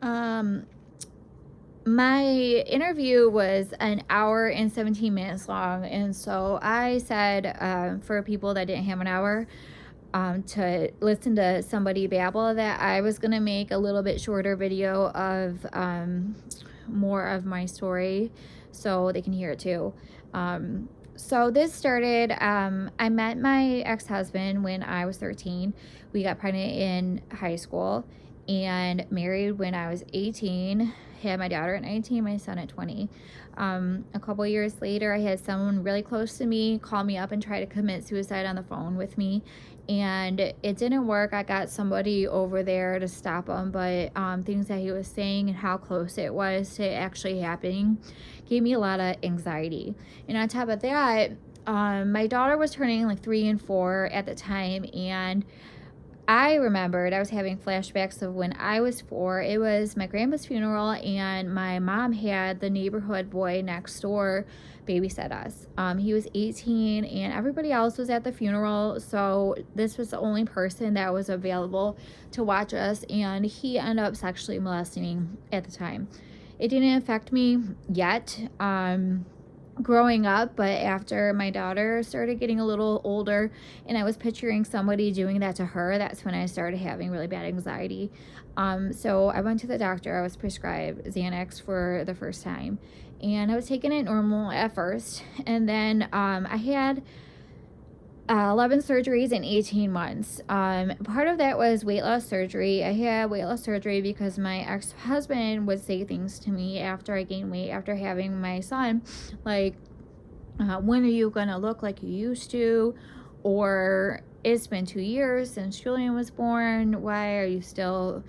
Um, my interview was an hour and 17 minutes long. And so I said, for people that didn't have an hour, to listen to somebody babble, that I was going to make a little bit shorter video of more of my story so they can hear it too. So this started, I met my ex-husband when I was 13. We got pregnant in high school and married when I was 18. Had my daughter at 19, my son at 20. A couple years later, I had someone really close to me call me up and try to commit suicide on the phone with me, and it didn't work. I got somebody over there to stop him, but things that he was saying and how close it was to actually happening gave me a lot of anxiety. And on top of that, my daughter was turning like 3 and 4 at the time, and I remembered I was having flashbacks of when I was 4. It was my grandma's funeral, and my mom had the neighborhood boy next door babysit us. He was 18, and everybody else was at the funeral, so this was the only person that was available to watch us, and he ended up sexually molesting me at the time. It didn't affect me yet. Growing up, but after my daughter started getting a little older and I was picturing somebody doing that to her, that's when I started having really bad anxiety. So I went to the doctor. I was prescribed Xanax for the first time, and I was taking it normal at first, and then I had 11 surgeries in 18 months. Part of that was weight loss surgery. I had weight loss surgery because my ex-husband would say things to me after I gained weight after having my son, like, when are you gonna look like you used to? Or it's been 2 years since Julian was born. Why are you still,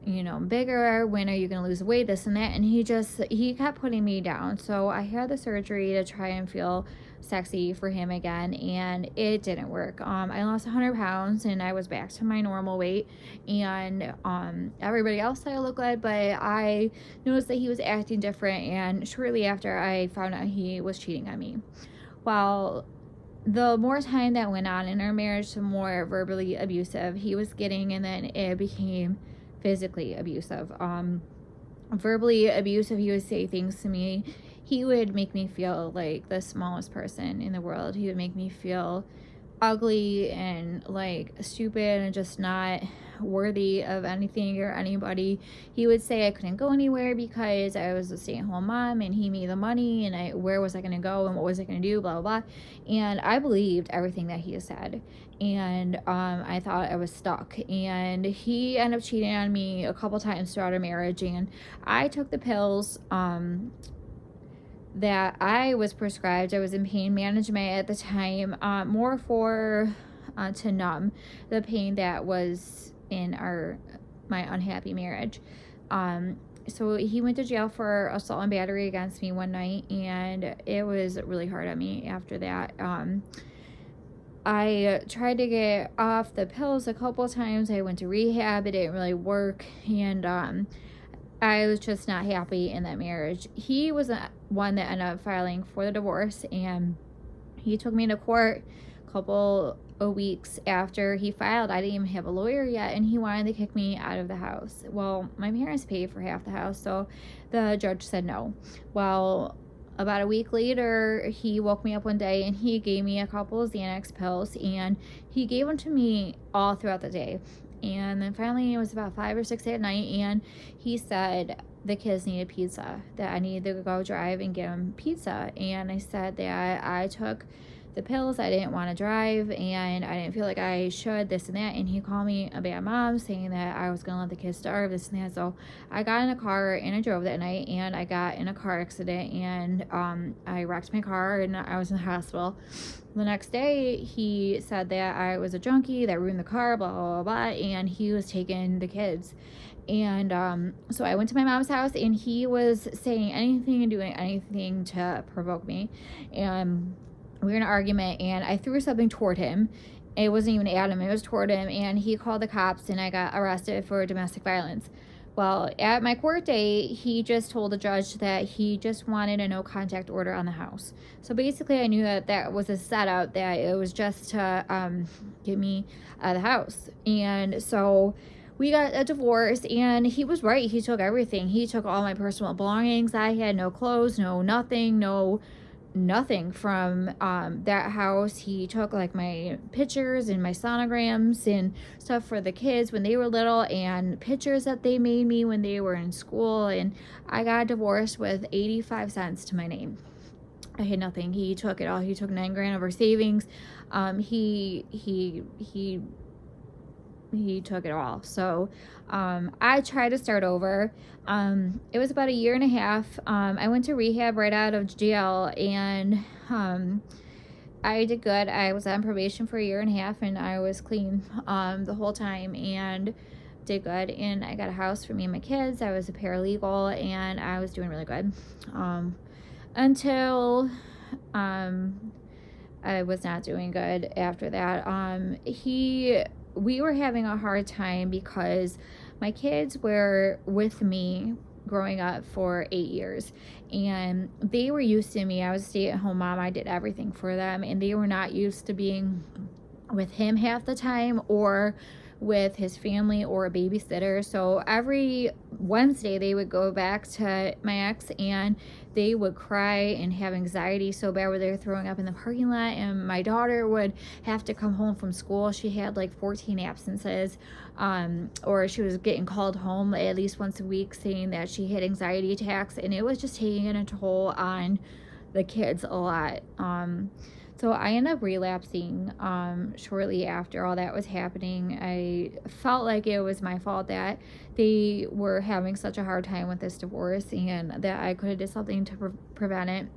bigger? When are you gonna lose weight? This and that. And he kept putting me down. So I had the surgery to try and feel sexy for him again, and it didn't work. I lost 100 pounds and I was back to my normal weight, and everybody else said I looked good, but I noticed that he was acting different, and shortly after I found out he was cheating on me. Well, the more time that went on in our marriage, the more verbally abusive he was getting, and then it became physically abusive. Verbally abusive, he would say things to me. He would make me feel like the smallest person in the world. He would make me feel ugly and like stupid and just not worthy of anything or anybody. He would say I couldn't go anywhere because I was a stay-at-home mom and he made the money, and where was I going to go and what was I going to do, blah blah blah. And I believed everything that he said, and I thought I was stuck, and he ended up cheating on me a couple times throughout our marriage, and I took the pills that I was prescribed. I was in pain management at the time, more for to numb the pain that was in my unhappy marriage. So he went to jail for assault and battery against me one night, and it was really hard on me after that. I tried to get off the pills a couple times. I went to rehab. It didn't really work, and I was just not happy in that marriage. He was the one that ended up filing for the divorce, and he took me to court a couple of weeks after he filed. I didn't even have a lawyer yet, and he wanted to kick me out of the house. Well, my parents paid for half the house, so the judge said no. Well, about a week later, he woke me up one day and he gave me a couple of Xanax pills, and he gave them to me all throughout the day. And then finally, it was about 5 or 6 at night, and he said the kids needed pizza, that I needed to go drive and get them pizza. And I said that I took the pills, I didn't want to drive, and I didn't feel like I should, this and that. And he called me a bad mom, saying that I was going to let the kids starve, this and that. So I got in a car and I drove that night, and I got in a car accident, and I wrecked my car and I was in the hospital. The next day, he said that I was a junkie that ruined the car, blah, blah, blah, blah, and he was taking the kids. And so I went to my mom's house, and he was saying anything and doing anything to provoke me. And we were in an argument, and I threw something toward him. It wasn't even at him, it was toward him, and he called the cops, and I got arrested for domestic violence. Well, at my court date, he just told the judge that he just wanted a no contact order on the house. So basically, I knew that that was a setup, that it was just to get me out of the house. And so we got a divorce, and he was right. He took everything. He took all my personal belongings. I had no clothes, no nothing, no nothing from that house. He took like my pictures and my sonograms and stuff for the kids when they were little, and pictures that they made me when they were in school. And I got divorced with 85 cents to my name. I had nothing. He took it all. He took 9 grand of our savings. He took it all. So I tried to start over. It was about a year and a half. I went to rehab right out of jail, and I did good. I was on probation for a year and a half, and I was clean the whole time, and did good. And I got a house for me and my kids. I was a paralegal, and I was doing really good until I was not doing good after that. We were having a hard time because my kids were with me growing up for 8 years, and they were used to me. I was a stay-at-home mom. I did everything for them, and they were not used to being with him half the time, or with his family, or a babysitter. So every Wednesday they would go back to my ex, and they would cry and have anxiety so bad where they were throwing up in the parking lot. And my daughter would have to come home from school. She had like 14 absences, or she was getting called home at least once a week saying that she had anxiety attacks, and it was just taking a toll on the kids a lot. So I ended up relapsing shortly after all that was happening. I felt like it was my fault that they were having such a hard time with this divorce, and that I could have did something to prevent it.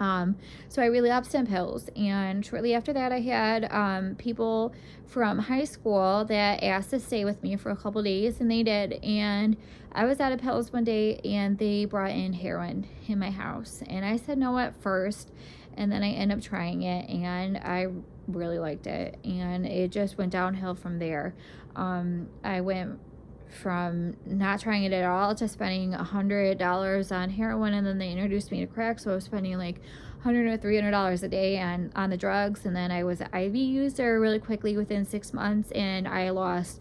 So I relapsed on pills, and shortly after that I had people from high school that asked to stay with me for a couple days, and they did. And I was out of pills one day, and they brought in heroin in my house, and I said no at first, and then I ended up trying it, and I really liked it, and it just went downhill from there. I went from not trying it at all to spending $100 on heroin, and then they introduced me to crack, so I was spending like $100 or $300 a day on the drugs. And then I was an IV user really quickly within 6 months, and I lost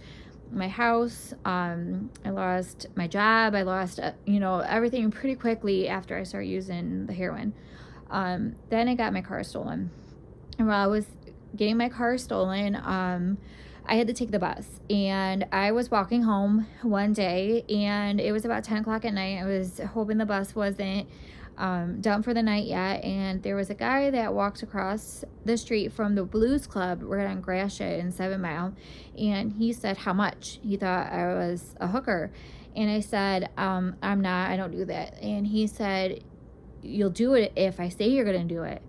my house, I lost my job, I lost everything pretty quickly after I started using the heroin. Then I got my car stolen, and while I was getting my car stolen, I had to take the bus, and I was walking home one day, and it was about 10 o'clock at night. I was hoping the bus wasn't done for the night yet, and there was a guy that walked across the street from the Blues Club right on Gratiot and 7 Mile, and he said how much. He thought I was a hooker, and I said, I'm not, I don't do that. And he said, you'll do it if I say you're gonna do it.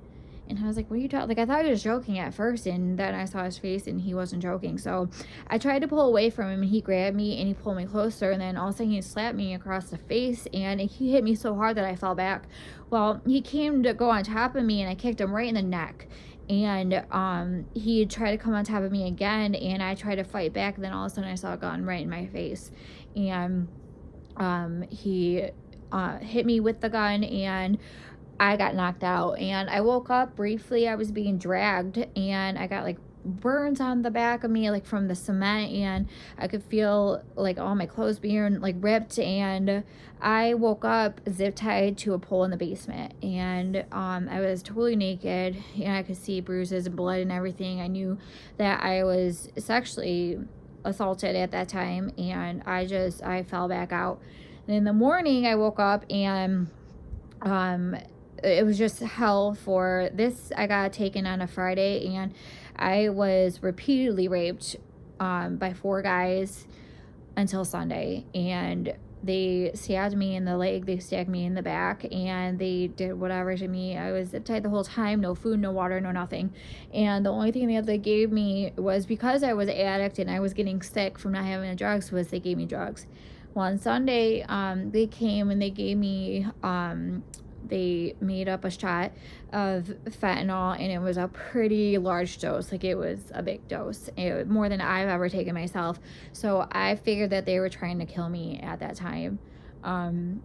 And I was like, what are you talking? Like, I thought he was joking at first, and then I saw his face, and he wasn't joking. So I tried to pull away from him, and he grabbed me, and he pulled me closer, and then all of a sudden he slapped me across the face, and he hit me so hard that I fell back. Well, he came to go on top of me, and I kicked him right in the neck. And he tried to come on top of me again, and I tried to fight back, and then all of a sudden I saw a gun right in my face. And he hit me with the gun, and I got knocked out, and I woke up briefly. I was being dragged, and I got like burns on the back of me, like from the cement, and I could feel like all my clothes being like ripped. And I woke up zip tied to a pole in the basement, and I was totally naked, and I could see bruises and blood and everything. I knew that I was sexually assaulted at that time, and I fell back out. And in the morning I woke up, and it was just hell for this. I got taken on a Friday, and I was repeatedly raped by 4 guys until Sunday. And they stabbed me in the leg, they stabbed me in the back, and they did whatever to me. I was zip tied the whole time, no food, no water, no nothing. And the only thing that they gave me was, because I was an addict and I was getting sick from not having the drugs, was they gave me drugs. Well, on Sunday, they came and they gave me they made up a shot of fentanyl, and it was a pretty large dose. Like, it was a big dose, more than I've ever taken myself. So I figured that they were trying to kill me at that time.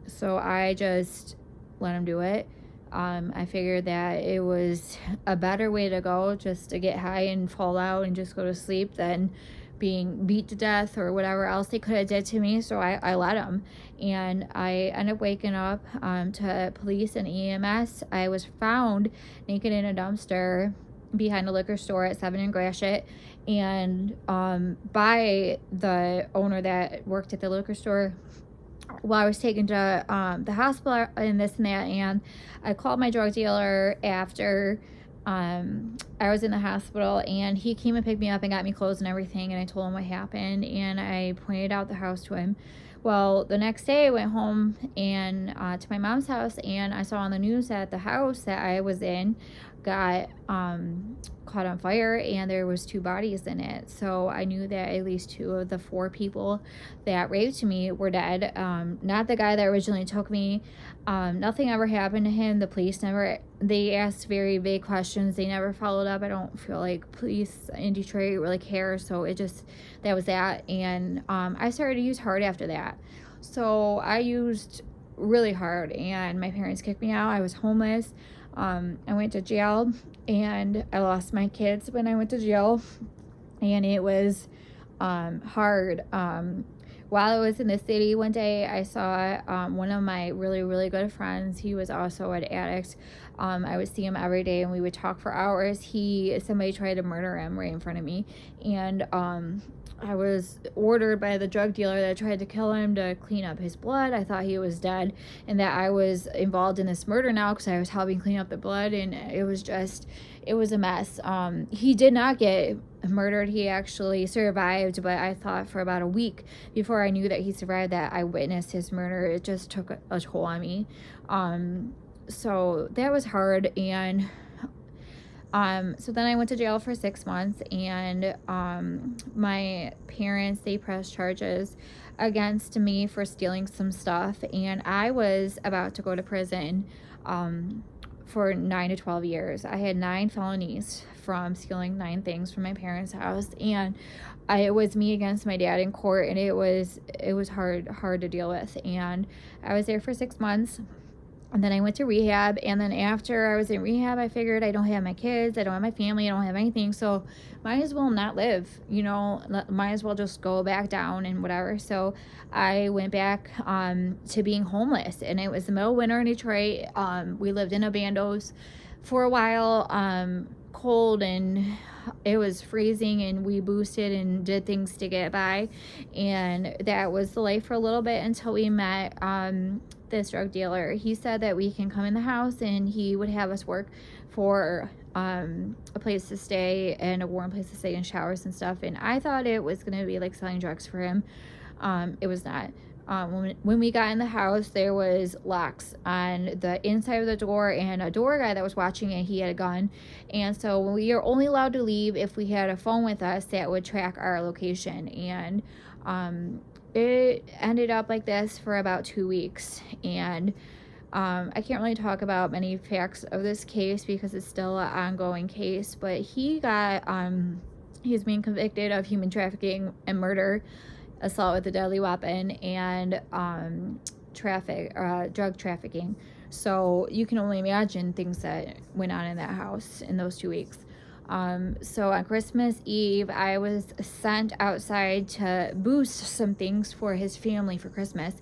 So I just let them do it. I figured that it was a better way to go, just to get high and fall out and just go to sleep, than being beat to death or whatever else they could have did to me. So I let them, and I ended up waking up to police and EMS. I was found naked in a dumpster behind a liquor store at 7 and Gratiot, and by the owner that worked at the liquor store. Well, I was taken to the hospital and this and that, and I called my drug dealer after I was in the hospital, and he came and picked me up and got me clothes and everything, and I told him what happened, and I pointed out the house to him. Well, the next day I went home and to my mom's house, and I saw on the news that the house that I was in got caught on fire, and there was 2 bodies in it. So I knew that at least 2 of the 4 people that raped me were dead. Not the guy that originally took me. Nothing ever happened to him. The police never, they asked very vague questions. They never followed up. I don't feel like police in Detroit really care. So it just, that was that. And I started to use hard after that. So I used really hard, and my parents kicked me out. I was homeless. I went to jail, and I lost my kids when I went to jail, and it was hard. While I was in the city one day, I saw one of my really, really good friends. He was also an addict. I would see him every day, and we would talk for hours. Somebody tried to murder him right in front of me, and I was ordered by the drug dealer that tried to kill him to clean up his blood. I thought he was dead, and that I was involved in this murder now because I was helping clean up the blood, and it was a mess. He did not get murdered. He actually survived, but I thought for about a week before I knew that he survived that I witnessed his murder. It just took a toll on me. So that was hard, and so then I went to jail for 6 months, and my parents, they pressed charges against me for stealing some stuff, and I was about to go to prison for 9 to 12 years. I had 9 felonies from stealing 9 things from my parents' house, and it was me against my dad in court, and it was hard to deal with. And I was there for 6 months. And then I went to rehab, and then after I was in rehab, I figured I don't have my kids, I don't have my family, I don't have anything, so might as well not live, might as well just go back down and whatever. So I went back to being homeless, and it was the middle of winter in Detroit. We lived in a bandos for a while, cold, and it was freezing, and we boosted and did things to get by, and that was the life for a little bit until we met this drug dealer. He said that we can come in the house, and he would have us work for a place to stay and a warm place to stay and showers and stuff, and I thought it was going to be like selling drugs for him. It was not. When we got in the house, there was locks on the inside of the door, and a door guy that was watching it, he had a gun. And so we are only allowed to leave if we had a phone with us that would track our location. And it ended up like this for about 2 weeks. And I can't really talk about many facts of this case because it's still an ongoing case, but he's being convicted of human trafficking and murder, assault with a deadly weapon, and drug trafficking. So you can only imagine things that went on in that house in those 2 weeks. So on Christmas Eve, I was sent outside to boost some things for his family for Christmas,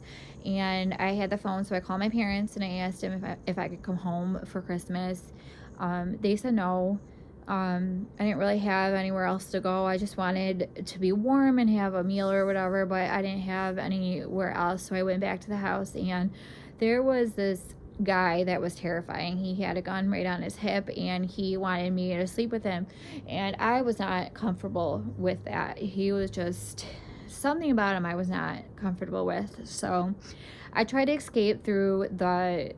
and I had the phone, so I called my parents and I asked them if I could come home for Christmas. They said no. I didn't really have anywhere else to go. I just wanted to be warm and have a meal or whatever, but I didn't have anywhere else. So I went back to the house, and there was this guy that was terrifying. He had a gun right on his hip, and he wanted me to sleep with him, and I was not comfortable with that. He was just, something about him I was not comfortable with. So I tried to escape through the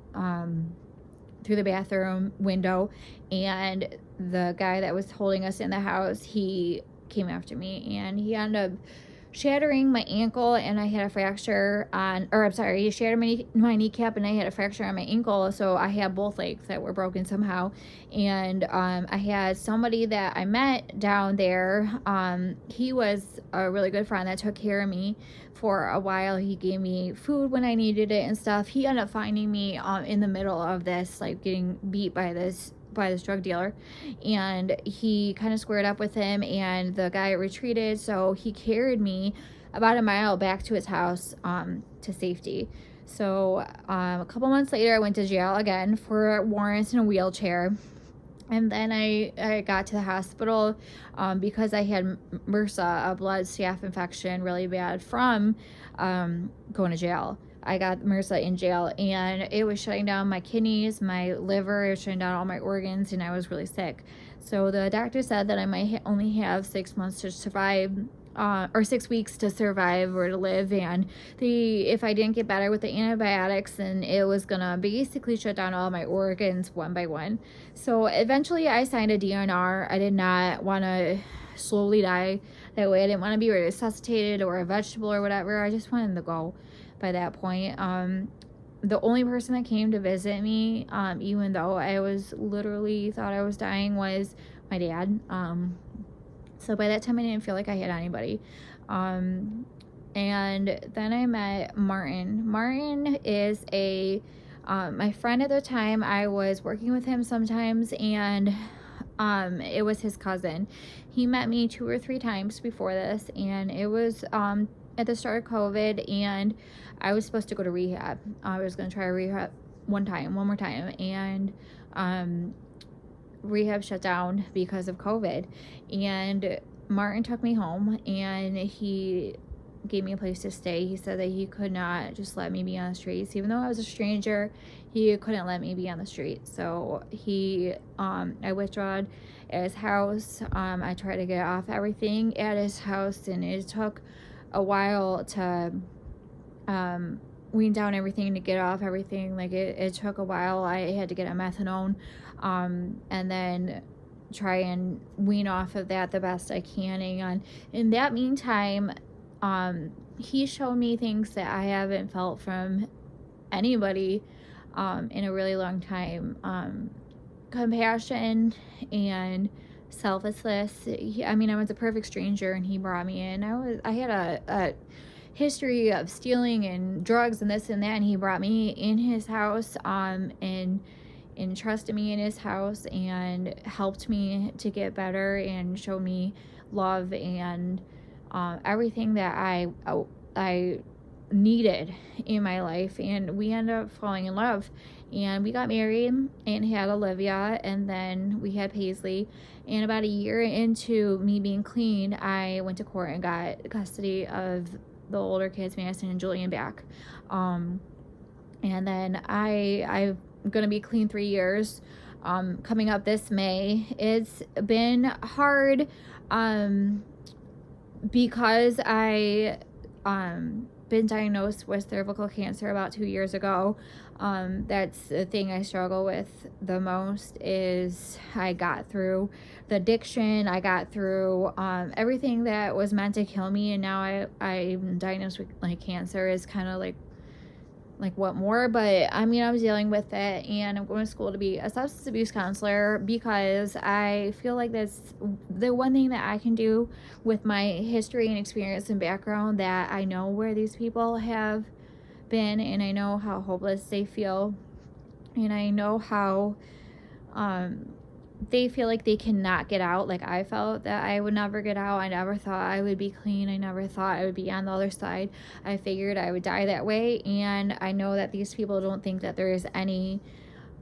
bathroom window, and the guy that was holding us in the house, he came after me, and he ended up shattering my ankle, and I had a fracture he shattered my kneecap, and I had a fracture on my ankle, so I had both legs that were broken somehow. And I had somebody that I met down there. He was a really good friend that took care of me for a while. He gave me food when I needed it and stuff. He ended up finding me in the middle of this, like getting beat by this by this drug dealer, and he kind of squared up with him, and the guy retreated, so he carried me about a mile back to his house to safety. So a couple months later, I went to jail again for warrants in a wheelchair. And then I got to the hospital because I had MRSA, a blood staph infection, really bad from going to jail. I got MRSA in jail, and it was shutting down my kidneys, my liver, it was shutting down all my organs, and I was really sick. So the doctor said that I might only have 6 months to survive, or 6 weeks to survive or to live, and if I didn't get better with the antibiotics, then it was gonna basically shut down all my organs one by one. So eventually I signed a DNR. I did not want to slowly die that way. I didn't want to be resuscitated or a vegetable or whatever. I just wanted to go by that point. The only person that came to visit me, even though I was literally thought I was dying, was my dad. So by that time I didn't feel like I had anybody. And then I met Martin. Martin is my friend at the time. I was working with him sometimes, and it was his cousin. He met me 2 or 3 times before this, and it was at the start of COVID, and I was supposed to go to rehab. I was going to try rehab one more time, and rehab shut down because of COVID. And Martin took me home, and he gave me a place to stay. He said that he could not just let me be on the streets. Even though I was a stranger, he couldn't let me be on the street. So I withdrawed at his house. I tried to get off everything at his house, and it took a while to wean down everything, to get off everything. Like it took a while. I had to get a methadone, and then try and wean off of that the best I can. And in that meantime, he showed me things that I haven't felt from anybody in a really long time. Compassion and selflessness. I was a perfect stranger, and he brought me in. I had a history of stealing and drugs and this and that, and he brought me in his house, and trusted me in his house, and helped me to get better, and showed me love and everything that I needed in my life. And we ended up falling in love, and we got married and had Olivia, and then we had Paisley. And about a year into me being clean, I went to court and got custody of the older kids, Madison and Julian, back. And then I'm gonna be clean 3 years coming up this May. It's been hard because I been diagnosed with cervical cancer about 2 years ago. That's the thing I struggle with the most. Is I got through the addiction, I got through everything that was meant to kill me, and now I'm diagnosed with like cancer. Is kind of like what more. But I was dealing with it, and I'm going to school to be a substance abuse counselor, because I feel like that's the one thing that I can do with my history and experience and background, that I know where these people have been, and I know how hopeless they feel, and I know how they feel like they cannot get out. Like I felt that I would never get out. I never thought I would be clean. I never thought I would be on the other side. I figured I would die that way. And I know that these people don't think that there is any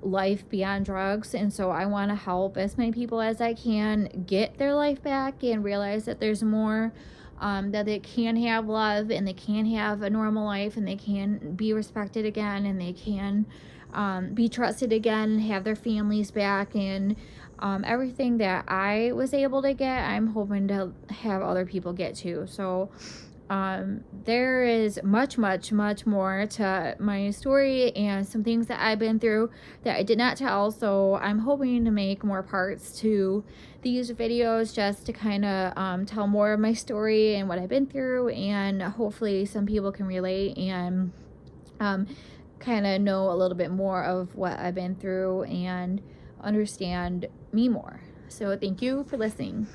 life beyond drugs. And so I want to help as many people as I can get their life back and realize that there's more, that they can have love, and they can have a normal life, and they can be respected again, and they can be trusted again, have their families back, and everything that I was able to get, I'm hoping to have other people get too. So there is much, much, much more to my story, and some things that I've been through that I did not tell. So I'm hoping to make more parts to these videos, just to kind of tell more of my story and what I've been through, and hopefully some people can relate and kind of know a little bit more of what I've been through and understand me more. So thank you for listening.